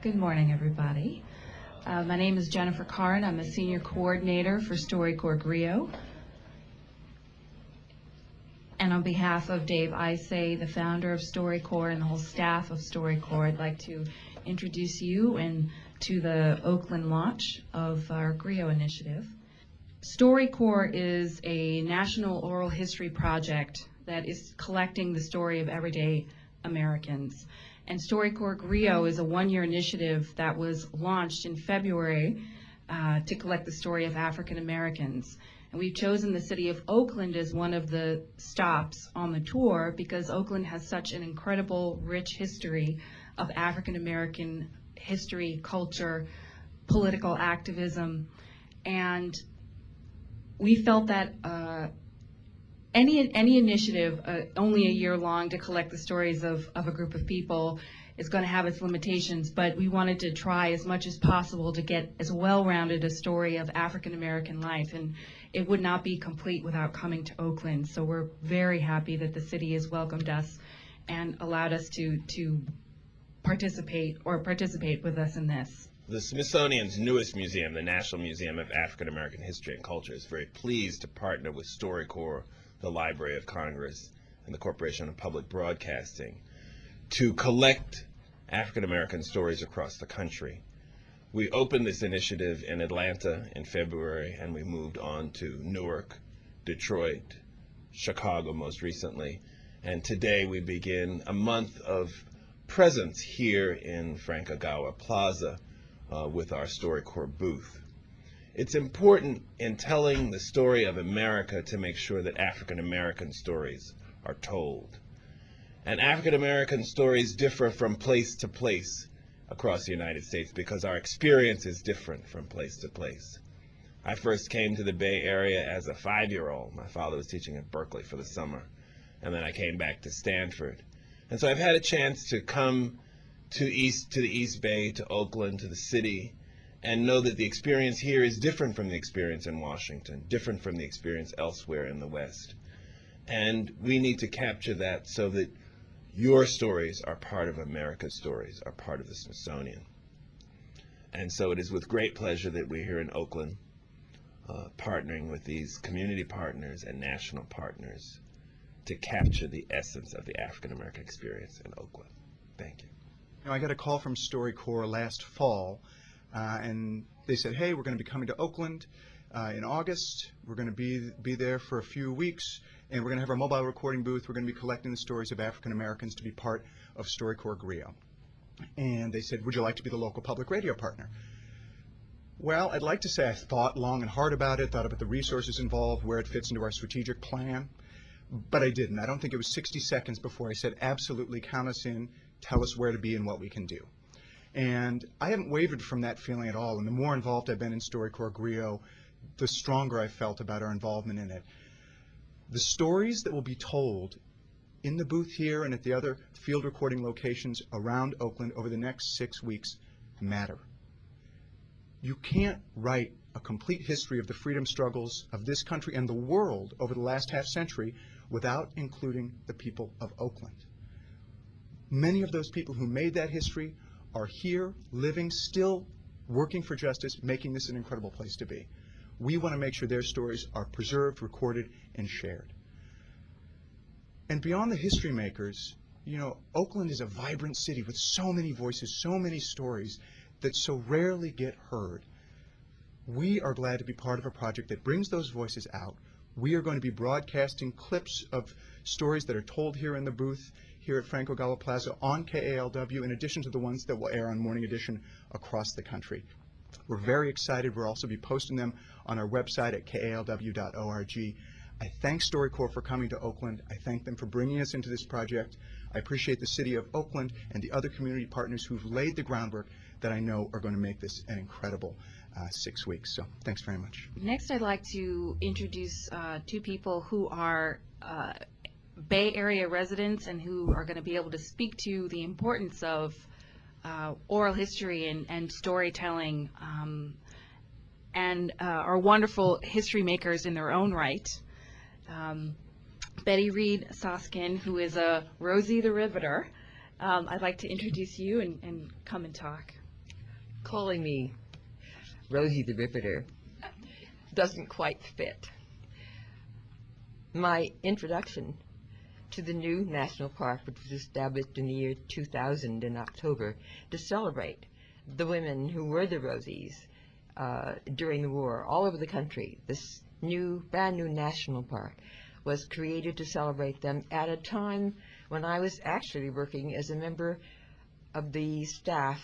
Good morning, everybody. My name is Jennifer Carr, and I'm the Senior Coordinator for StoryCorps Griot. And on behalf of Dave Isay, the founder of StoryCorps, and the whole staff of StoryCorps, I'd like to introduce you and to the Oakland launch of our Griot initiative. StoryCorps is a national oral history project that is collecting the story of everyday Americans. And StoryCorps Griot is a one-year initiative that was launched in February to collect the story of African Americans. And we've chosen the city of Oakland as one of the stops on the tour because Oakland has such an incredible, rich history of African American history, culture, political activism, and we felt that any initiative only a year long to collect the stories of a group of people is going to have its limitations, but we wanted to try as much as possible to get as well-rounded a story of African American life, and it would not be complete without coming to Oakland. So we're very happy that the city has welcomed us and allowed us to participate with us in this. The Smithsonian's newest museum, the National Museum of African American History and Culture, is very pleased to partner with StoryCorps, the Library of Congress, and the Corporation of Public Broadcasting to collect African American stories across the country. We opened this initiative in Atlanta in February, and we moved on to Newark, Detroit, Chicago most recently, and today we begin a month of presence here in Frank Ogawa Plaza with our StoryCorps booth. It's important in telling the story of America to make sure that African American stories are told. And African American stories differ from place to place across the United States because our experience is different from place to place. I first came to the Bay Area as a 5-year-old. My father was teaching at Berkeley for the summer, and then I came back to Stanford. And so I've had a chance to come to the East Bay, to Oakland, to the city, and know that the experience here is different from the experience in Washington, different from the experience elsewhere in the West. And we need to capture that so that your stories are part of America's stories, are part of the Smithsonian. And so it is with great pleasure that we're here in Oakland, partnering with these community partners and national partners to capture the essence of the African American experience in Oakland. Thank you. You know, I got a call from StoryCorps last fall, and they said, hey, we're going to be coming to Oakland in August. We're going to be there for a few weeks, and we're going to have our mobile recording booth. We're going to be collecting the stories of African Americans to be part of StoryCorps Griot. And they said, would you like to be the local public radio partner? Well, I'd like to say I thought long and hard about it, thought about the resources involved, where it fits into our strategic plan, but I didn't. I don't think it was 60 seconds before I said, absolutely, count us in, tell us where to be and what we can do. And I haven't wavered from that feeling at all, and the more involved I've been in StoryCorps Griot, the stronger I felt about our involvement in it. The stories that will be told in the booth here and at the other field recording locations around Oakland over the next 6 weeks matter. You can't write a complete history of the freedom struggles of this country and the world over the last half century without including the people of Oakland. Many of those people who made that history are here, living, still working for justice, making this an incredible place to be. We want to make sure their stories are preserved, recorded, and shared. And beyond the history makers, you know, Oakland is a vibrant city with so many voices, so many stories that so rarely get heard. We are glad to be part of a project that brings those voices out. We are going to be broadcasting clips of stories that are told here in the booth here at Frank Ogawa Plaza on KALW, in addition to the ones that will air on Morning Edition across the country. We're very excited. We'll also be posting them on our website at kalw.org. I thank StoryCorps for coming to Oakland. I thank them for bringing us into this project. I appreciate the city of Oakland and the other community partners who've laid the groundwork that I know are going to make this an incredible 6 weeks. So thanks very much. Next, I'd like to introduce two people who are Bay Area residents and who are going to be able to speak to the importance of oral history and storytelling, and are wonderful history makers in their own right. Betty Reed Soskin, who is a Rosie the Riveter. I'd like to introduce you and come and talk. Calling me Rosie the Riveter doesn't quite fit. My introduction to the new national park, which was established in the year 2000 in October to celebrate the women who were the Rosies during the war all over the country. This brand new national park was created to celebrate them at a time when I was actually working as a member of the staff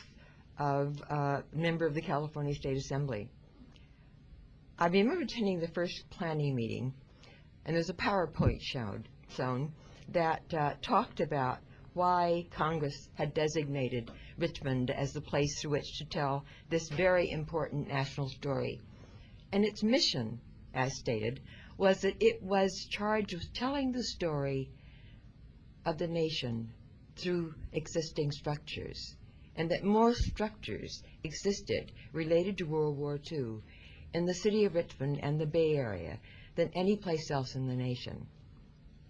of member of the California State Assembly. I remember attending the first planning meeting, and there's a PowerPoint shown that talked about why Congress had designated Richmond as the place through which to tell this very important national story. And its mission, as stated, was that it was charged with telling the story of the nation through existing structures, and that more structures existed related to World War II in the city of Richmond and the Bay Area than any place else in the nation.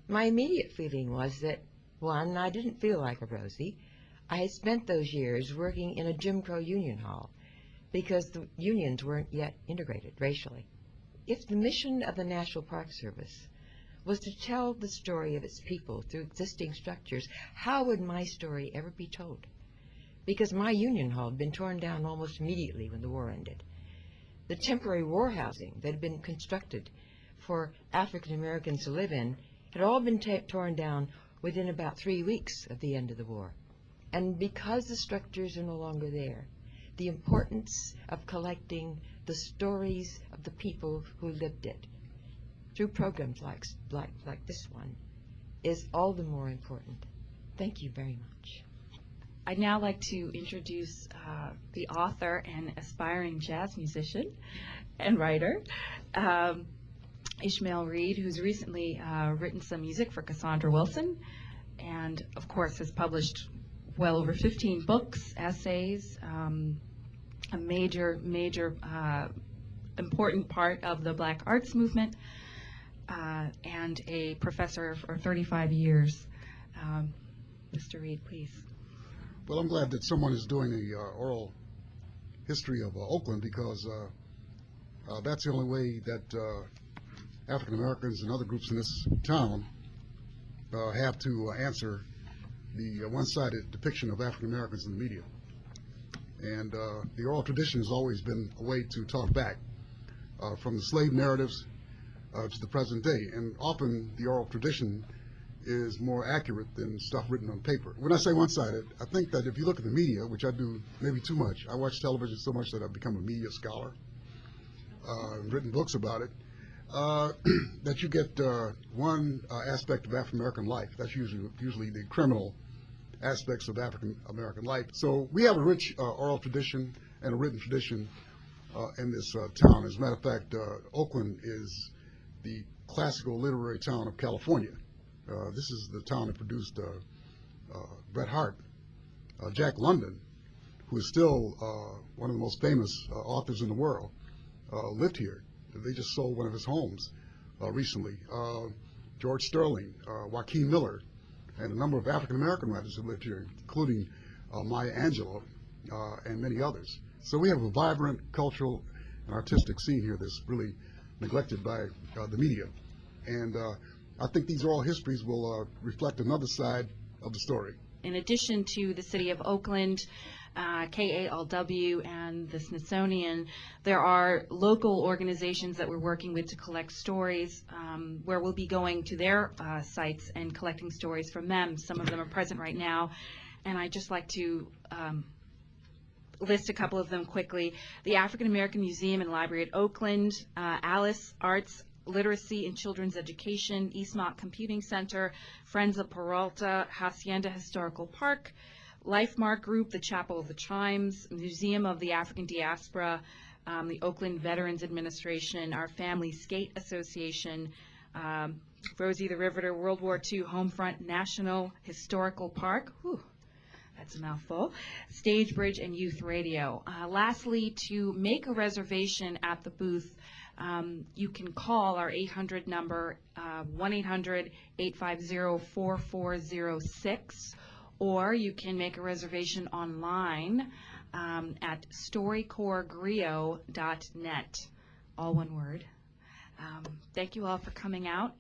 My immediate feeling was that, one, I didn't feel like a Rosie. I had spent those years working in a Jim Crow union hall because the unions weren't yet integrated racially. If the mission of the National Park Service was to tell the story of its people through existing structures, how would my story ever be told? Because my union hall had been torn down almost immediately when the war ended. The temporary war housing that had been constructed for African Americans to live in had all been torn down within about 3 weeks of the end of the war. And because the structures are no longer there, the importance of collecting the stories of the people who lived it through programs like this one is all the more important. Thank you very much. I'd now like to introduce the author and aspiring jazz musician and writer, Ishmael Reed, who's recently written some music for Cassandra Wilson, and of course has published well over 15 books, essays, a major important part of the Black Arts Movement, and a professor for 35 years. Mr. Reed, please. Well, I'm glad that someone is doing the oral history of Oakland, because that's the only way that African Americans and other groups in this town have to answer the one-sided depiction of African Americans in the media. And the oral tradition has always been a way to talk back from the slave narratives to the present day. And often the oral tradition is more accurate than stuff written on paper. When I say one-sided, I think that if you look at the media, which I do maybe too much, I watch television so much that I've become a media scholar, written books about it, that you get one aspect of African American life. That's usually the criminal aspects of African American life. So we have a rich oral tradition and a written tradition in this town. As a matter of fact, Oakland is the classical literary town of California. This is the town that produced Bret Harte. Jack London, who is still one of the most famous authors in the world, lived here. They just sold one of his homes recently. George Sterling, Joaquin Miller, and a number of African-American writers have lived here, including Maya Angelou and many others. So we have a vibrant cultural and artistic scene here that's really neglected by the media. And I think these oral histories will reflect another side of the story. In addition to the City of Oakland, KALW, and the Smithsonian, there are local organizations that we're working with to collect stories, where we'll be going to their sites and collecting stories from them. Some of them are present right now, and I'd just like to list a couple of them quickly. The African American Museum and Library at Oakland, Alice Arts, Literacy and Children's Education, Eastmont Computing Center, Friends of Peralta, Hacienda Historical Park, Lifemark Group, the Chapel of the Chimes, Museum of the African Diaspora, the Oakland Veterans Administration, our Family Skate Association, Rosie the Riveter, World War II Homefront National Historical Park, whew, that's a mouthful, Stage Bridge, and Youth Radio. Lastly, to make a reservation at the booth, you can call our 800 number, 1-800-850-4406, or you can make a reservation online at StoryCorpsGriot.net, all one word. Thank you all for coming out.